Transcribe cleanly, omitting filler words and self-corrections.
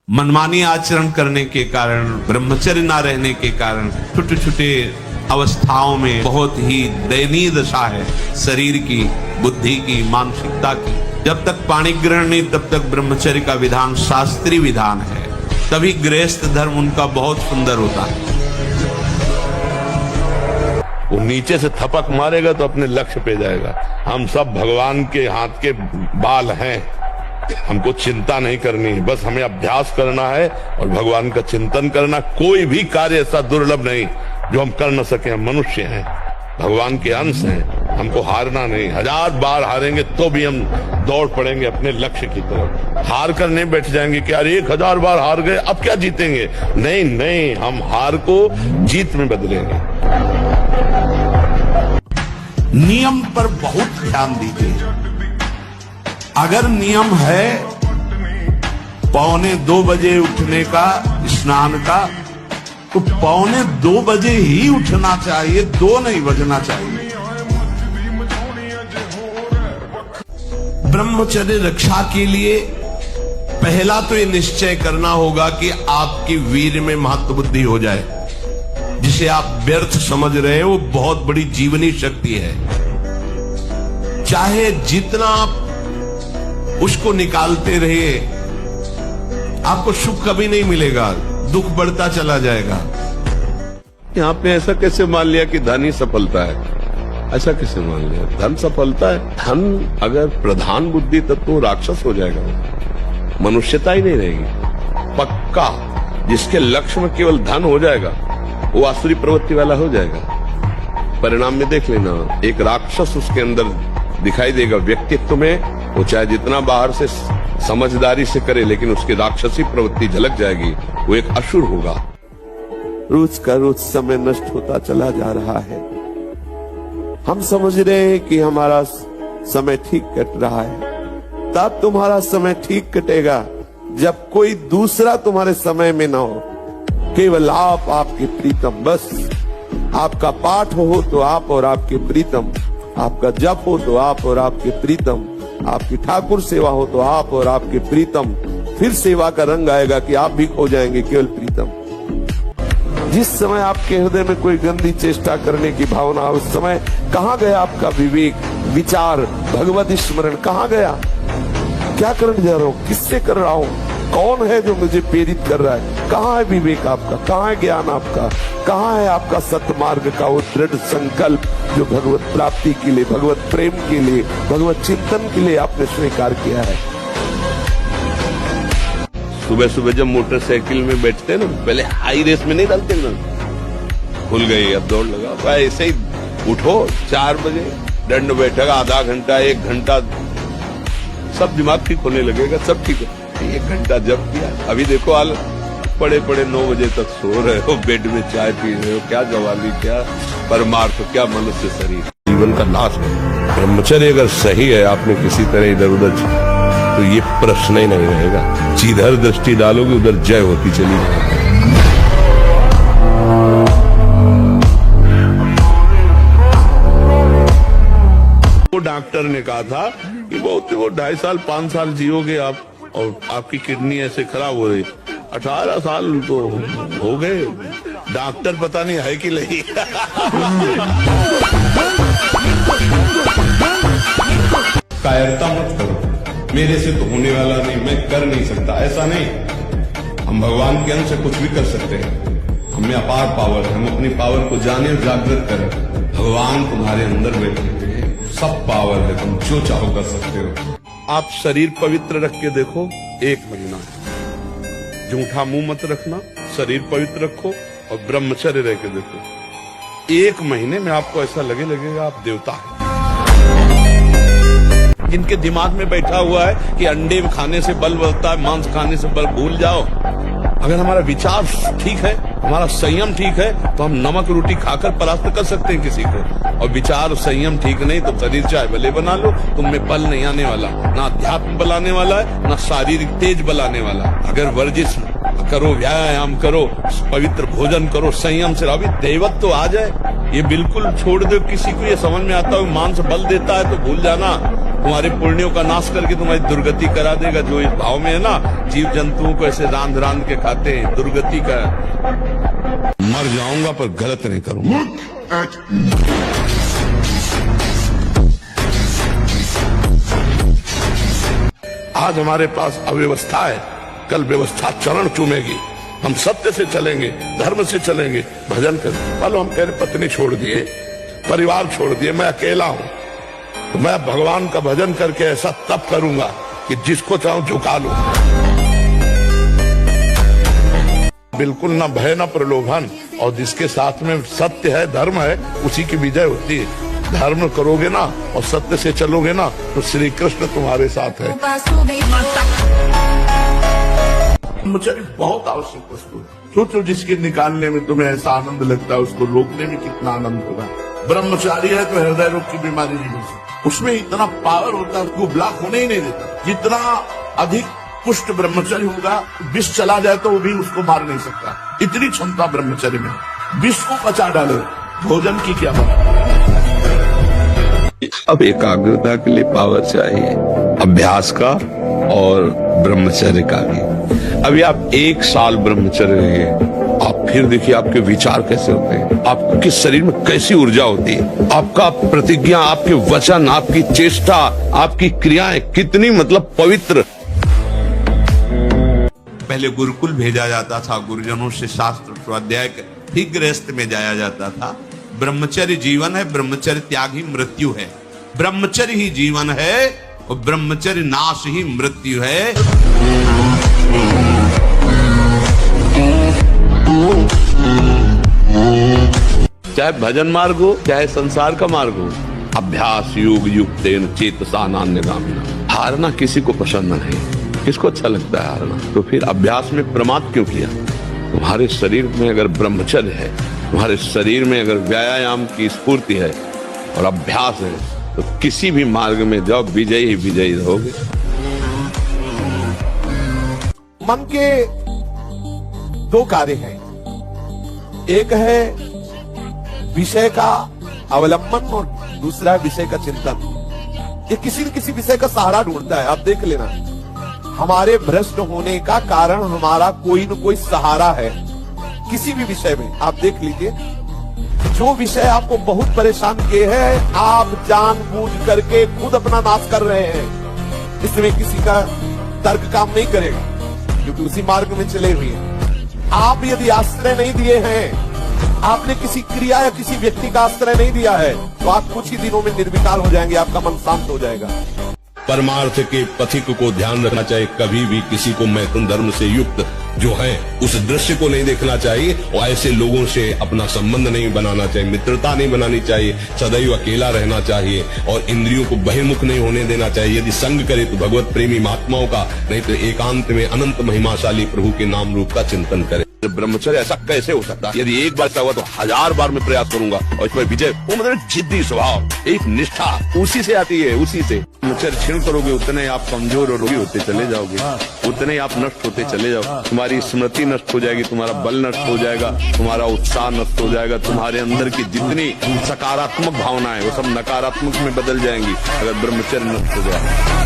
मनमानी आचरण करने के कारण, ब्रह्मचर्य ना रहने के कारण छोटे छोटे अवस्थाओं में बहुत ही दयनीय दशा है शरीर की, बुद्धि की, मानसिकता की। जब तक पाणी ग्रहण नहीं तब तक ब्रह्मचर्य का विधान शास्त्रीय विधान है, तभी गृहस्थ धर्म उनका बहुत सुंदर होता है। वो नीचे से थपक मारेगा तो अपने लक्ष्य पे जाएगा। हम सब भगवान के हाथ के बाल हैं, हमको चिंता नहीं करनी है, बस हमें अभ्यास करना है और भगवान का चिंतन करना। कोई भी कार्य ऐसा दुर्लभ नहीं जो हम कर न सके। हम मनुष्य हैं, भगवान के अंश हैं, हमको हारना नहीं। 1000 बार हारेंगे तो भी हम दौड़ पड़ेंगे अपने लक्ष्य की तरफ। हार कर नहीं बैठ जाएंगे कि यार 1000 बार हार गए अब क्या जीतेंगे। नहीं नहीं, हम हार को जीत में बदलेंगे। नियम पर बहुत ध्यान दीजिए। अगर नियम है 1:45 बजे उठने का, स्नान का, तो 1:45 बजे ही उठना चाहिए, 2 नहीं बजना चाहिए। ब्रह्मचर्य रक्षा के लिए पहला तो ये निश्चय करना होगा कि आपकी वीर में महत्वबुद्धि हो जाए। जिसे आप व्यर्थ समझ रहे हैं वो बहुत बड़ी जीवनी शक्ति है। चाहे जितना आप उसको निकालते रहिए, आपको सुख कभी नहीं मिलेगा, दुख बढ़ता चला जाएगा। यहाँ पे ऐसा कैसे मान लिया कि धन ही सफलता है? ऐसा कैसे मान लिया? धन सफलता है। धन अगर प्रधान बुद्धि तब तो राक्षस हो जाएगा, मनुष्यता ही नहीं रहेगी। पक्का जिसके लक्ष्य में केवल धन हो जाएगा वो आसुरी प्रवृत्ति वाला हो जाएगा। परिणाम में देख लेना, एक राक्षस उसके अंदर दिखाई देगा व्यक्तित्व में। वो चाहे जितना बाहर से समझदारी से करे, लेकिन उसकी राक्षसी प्रवृत्ति झलक जाएगी, वो एक असुर होगा। रोज का रोज समय नष्ट होता चला जा रहा है। हम समझ रहे हैं कि हमारा समय ठीक कट रहा है। तब तुम्हारा समय ठीक कटेगा जब कोई दूसरा तुम्हारे समय में ना हो, केवल आप, आपके प्रीतम। बस आपका पाठ हो तो आप और आपके प्रीतम, आपका जप हो तो आप और आपके प्रीतम, आपकी ठाकुर सेवा हो तो आप और आपके प्रीतम। फिर सेवा का रंग आएगा कि आप भी खो जाएंगे, केवल प्रीतम। जिस समय आपके हृदय में कोई गंदी चेष्टा करने की भावना, उस समय कहाँ गया आपका विवेक, विचार, भगवत स्मरण कहाँ गया? क्या करने जा रहा हूँ, किससे कर रहा हूँ, कौन है जो मुझे प्रेरित कर रहा है? कहाँ है विवेक आपका, कहाँ है ज्ञान आपका, कहाँ है आपका सतमार्ग का वो दृढ़ संकल्प जो भगवत प्राप्ति के लिए, भगवत प्रेम के लिए, भगवत चिंतन के लिए आपने स्वीकार किया है? सुबह सुबह जब मोटरसाइकिल में बैठते हैं ना, पहले हाई रेस में नहीं डालते ना, खुल गई अब दौड़ लगा, ऐसे ही उठो 4 बजे, दंड बैठेगा, आधा घंटा 1 घंटा, सब दिमाग ठीक होने लगेगा, सब ठीक है। 1 घंटा जब किया, अभी देखो हाल, पड़े पड़े 9 बजे तक सो रहे हो, बेड में चाय पी रहे हो। क्या जवानी, क्या परमार्थ, क्या मनुष्य शरीर, जीवन का नाश है। ब्रह्मचर्य अगर सही है, आपने किसी तरह इधर उधर तो ये प्रश्न ही नहीं रहेगा। जिधर दृष्टि डालोगे उधर जय होती चली जाएगी। वो डॉक्टर ने कहा था कि वो 2.5 साल 5 साल जियोगे आप, और आपकी किडनी ऐसे खराब हो रही। 18 साल तो हो गए, डॉक्टर पता नहीं है कि नहीं। कायरता मत करो, मेरे से तो होने वाला नहीं, मैं कर नहीं सकता, ऐसा नहीं। हम भगवान के अंश से कुछ भी कर सकते हैं। हमें अपार पावर है, हम अपनी पावर को जाने और जागृत करें। भगवान तुम्हारे अंदर बैठे हैं, सब पावर है, तुम जो चाहो कर सकते हो। आप शरीर पवित्र रख के देखो, 1 महीना झूठा मुंह मत रखना, शरीर पवित्र रखो और ब्रह्मचर्य रह के देखो। 1 महीने में आपको ऐसा लगेगा आप देवता है। जिनके दिमाग में बैठा हुआ है कि अंडे खाने से बल बढ़ता है, मांस खाने से बल, भूल जाओ। अगर हमारा विचार ठीक है, हमारा संयम ठीक है, तो हम नमक रोटी खाकर परास्त कर सकते हैं किसी को। और विचार संयम ठीक नहीं तो शरीर चाहे भले बना लो, तुम में बल नहीं आने वाला, ना अध्यात्म बल आने वाला है, ना शारीरिक तेज बल आने वाला है। अगर वर्जिश करो, व्यायाम करो, पवित्र भोजन करो, संयम से, अभी दैवत्व तो आ जाए। ये बिल्कुल छोड़ दो। किसी को ये समझ में आता है मांस बल देता है तो भूल जाना, तुम्हारे पुण्यों का नाश करके तुम्हारी दुर्गति करा देगा। जो इस भाव में है ना, जीव जंतुओं को ऐसे रांध रांध के खाते हैं, दुर्गति का। मर जाऊंगा पर गलत नहीं करूंगा। आज हमारे पास अव्यवस्था है, कल व्यवस्था चरण चूमेगी। हम सत्य से चलेंगे, धर्म से चलेंगे, भजन करें। मान लो हम कह रहे पत्नी छोड़ दिए, परिवार छोड़ दिए, मैं अकेला हूं, तो मैं भगवान का भजन करके ऐसा तप करूंगा कि जिसको चाहूं झुका लूं। बिल्कुल ना भय ना प्रलोभन, और जिसके साथ में सत्य है, धर्म है, उसी की विजय होती है। धर्म करोगे ना और सत्य से चलोगे ना, तो श्री कृष्ण तुम्हारे साथ है। ब्रह्मचर्य बहुत आवश्यक वस्तु है। सोचो जिसके निकालने में तुम्हें ऐसा आनंद लगता है, उसको रोकने में कितना आनंद होगा। ब्रह्मचारी है तो हृदय रोग की बीमारी नहीं हो सकती। उसमें इतना पावर होता है, उसको ब्लॉक होने ही नहीं देता। जितना अधिक पुष्ट ब्रह्मचर्य होगा, विष चला जाए तो वो भी उसको मार नहीं सकता। इतनी क्षमता ब्रह्मचर्य में। विष को पचा डालो, भोजन की क्या बात। अब एकाग्रता के लिए पावर चाहिए, अभ्यास का और ब्रह्मचर्य का भी। अभी आप 1 साल ब्रह्मचर्य रहिए, आप फिर देखिए आपके विचार कैसे होते हैं, आपके शरीर में कैसी ऊर्जा होती है, आपका प्रतिज्ञा, आपके वचन, आपकी चेष्टा, आपकी क्रियाएं कितनी मतलब पवित्र। पहले गुरुकुल भेजा जाता था, गुरुजनों से शास्त्र स्वाध्याय ठीक गृहस्थ में जाया जाता था। ब्रह्मचर्य जीवन है, ब्रह्मचर्य त्याग ही मृत्यु है। ब्रह्मचर्य ही जीवन है और ब्रह्मचर्य नाश ही मृत्यु है। चाहे भजन मार्ग हो, चाहे संसार का मार्ग हो, अभ्यास योग युक्तेन चेतसा नान्यगामिना। हारना किसी को पसंद नहीं, किसको अच्छा लगता है हारना? तो फिर अभ्यास में प्रमाद क्यों किया? तुम्हारे शरीर में अगर ब्रह्मचर्य है, तुम्हारे शरीर में अगर व्यायाम की स्फूर्ति है और अभ्यास है, तो किसी भी मार्ग में जाओ, विजयी ही विजयी रहोगे। मन के 2 कार्य हैं। एक है विषय का अवलंबन और दूसरा है विषय का चिंतन। ये किसी न किसी विषय का सहारा ढूंढता है। आप देख लेना, हमारे भ्रष्ट होने का कारण हमारा कोई न कोई सहारा है किसी भी विषय में। आप देख लीजिए, जो विषय आपको बहुत परेशान किए हैं, आप जानबूझ करके खुद अपना नाश कर रहे हैं। इसमें किसी का तर्क काम नहीं करेगा, क्योंकि उसी मार्ग में चले हुए हैं। आप यदि आश्रय नहीं दिए हैं, आपने किसी क्रिया या किसी व्यक्ति का आश्रय नहीं दिया है, तो आप कुछ ही दिनों में निर्विकार हो जाएंगे, आपका मन शांत हो जाएगा। परमार्थ के पथिक को ध्यान रखना चाहिए। कभी भी किसी को मैथुन धर्म से युक्त जो है उस दृश्य को नहीं देखना चाहिए, और ऐसे लोगों से अपना संबंध नहीं बनाना चाहिए, मित्रता नहीं बनानी चाहिए, सदैव अकेला रहना चाहिए और इंद्रियों को बहिर्मुख नहीं होने देना चाहिए। यदि संग करे तो भगवत प्रेमी महात्माओं का, नहीं तो एकांत में अनंत महिमाशाली प्रभु के नाम रूप का चिंतन करे। ब्रह्मचर्य ऐसा कैसे हो सकता है? यदि एक बार हुआ तो 1000 बार मैं प्रयास करूंगा और इस पर विजय। वो मतलब जिद्दी स्वभाव, एक निष्ठा, उसी से आती है, उसी से। ब्रह्मचर्य क्षीण करोगे, उतने आप कमजोर और रोगी होते चले जाओगे, उतने आप नष्ट होते चले जाओ। तुम्हारी स्मृति नष्ट हो जाएगी, तुम्हारा बल नष्ट हो जाएगा, तुम्हारा उत्साह नष्ट हो जाएगा, तुम्हारे अंदर की जितनी सकारात्मक भावना है वो सब नकारात्मक में बदल जाएंगी अगर ब्रह्मचर्य नष्ट हो जाए।